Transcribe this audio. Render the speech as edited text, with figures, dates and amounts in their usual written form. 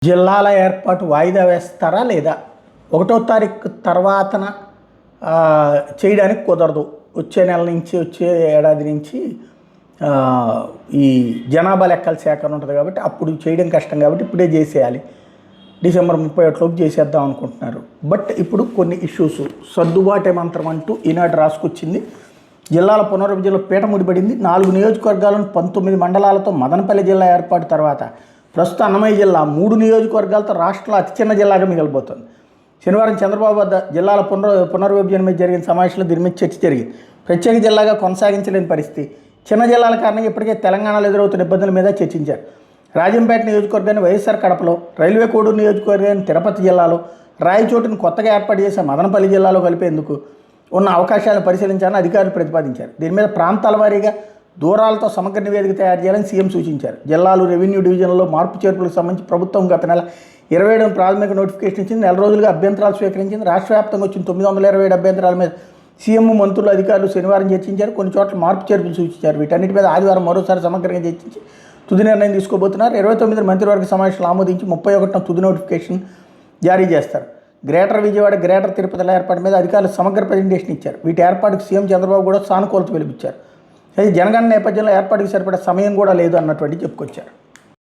జిల్లాల ఏర్పాటు వాయిదా వేస్తారా లేదా? 1వ తారీఖు తర్వాతన చేయడానికి కుదరదు. వచ్చే నెల నుంచి వచ్చే ఏడాది నుంచి ఈ జనాభా లెక్కల సేకరణ ఉంటుంది కాబట్టి అప్పుడు చేయడం కష్టం కాబట్టి ఇప్పుడే చేసేయాలి. డిసెంబర్ 31లోపు చేసేద్దాం అనుకుంటున్నారు. బట్ ఇప్పుడు కొన్ని ఇష్యూస్ సర్దుబాటే మంత్రం అంటూ ఈనాడు రాసుకొచ్చింది. జిల్లాల పునర్విభజనలో పీట ముడిపడింది. 4 నియోజకవర్గాలను 19 మండలాలతో మదనపల్లి జిల్లా ఏర్పాటు తర్వాత ప్రస్తుత అన్నమయ్య జిల్లా 3 నియోజకవర్గాలతో రాష్ట్రంలో అతి చిన్న జిల్లాగా మిగిలిపోతుంది. శనివారం చంద్రబాబు వద్ద జిల్లాల పునర్విభజన మీద జరిగిన సమావేశంలో దీని మీద చర్చ జరిగింది. ప్రత్యేక జిల్లాగా కొనసాగించలేని పరిస్థితి, చిన్న జిల్లాల కారణంగా ఇప్పటికే తెలంగాణలో ఎదురవుతున్న ఇబ్బందుల మీద చర్చించారు. రాజంపేట నియోజకవర్గాన్ని వైఎస్ఆర్ కడపలో, రైల్వే కోడూరు నియోజకవర్గాన్ని తిరుపతి జిల్లాలో, రాయచోటును కొత్తగా ఏర్పాటు చేసే మదనపల్లి జిల్లాలో కలిపేందుకు ఉన్న అవకాశాలను పరిశీలించాలని అధికారులు ప్రతిపాదించారు. దీని మీద ప్రాంతాల వారీగా దూరాలతో సమగ్ర నివేదిక తయారు చేయాలని సీఎం సూచించారు. జిల్లాలు, రెవెన్యూ డివిజన్లలో మార్పు చేర్పులకు సంబంధించి ప్రభుత్వం గత నెల 27న ప్రాథమిక నోటిఫికేషన్ ఇచ్చింది. నెల రోజులుగా అభ్యంతరాలు స్వీకరించింది. రాష్ట్ర వ్యాప్తంగా వచ్చిన 927 అభ్యంతరాల మీద సీఎం, మంత్రులు, అధికారులు శనివారం చర్చించారు. కొన్ని చోట్ల మార్పు చేర్పులు సూచించారు. వీటన్నిటి మీద ఆదివారం మరోసారి సమగ్రంగా చర్చించి తుది నిర్ణయం తీసుకోబోతున్నారు. 29 మంత్రివర్గ సమావేశాలు ఆమోదించి 31న తుది నోటిఫికేషన్ జారీ చేస్తారు. గ్రేటర్ విజయవాడ, గ్రేటర్ తిరుపతిల ఏర్పాటు మీద అధికారులు సమగ్ర ప్రజెంటేషన్ ఇచ్చారు. వీటి ఏర్పాటుకు సీఎం చంద్రబాబు కూడా సానుకూలత వెలిపించారు. అయితే జనగణన నేపథ్యంలో ఏర్పాటుకు సరిపడే సమయం కూడా లేదు అన్నటువంటి చెప్పుకొచ్చారు.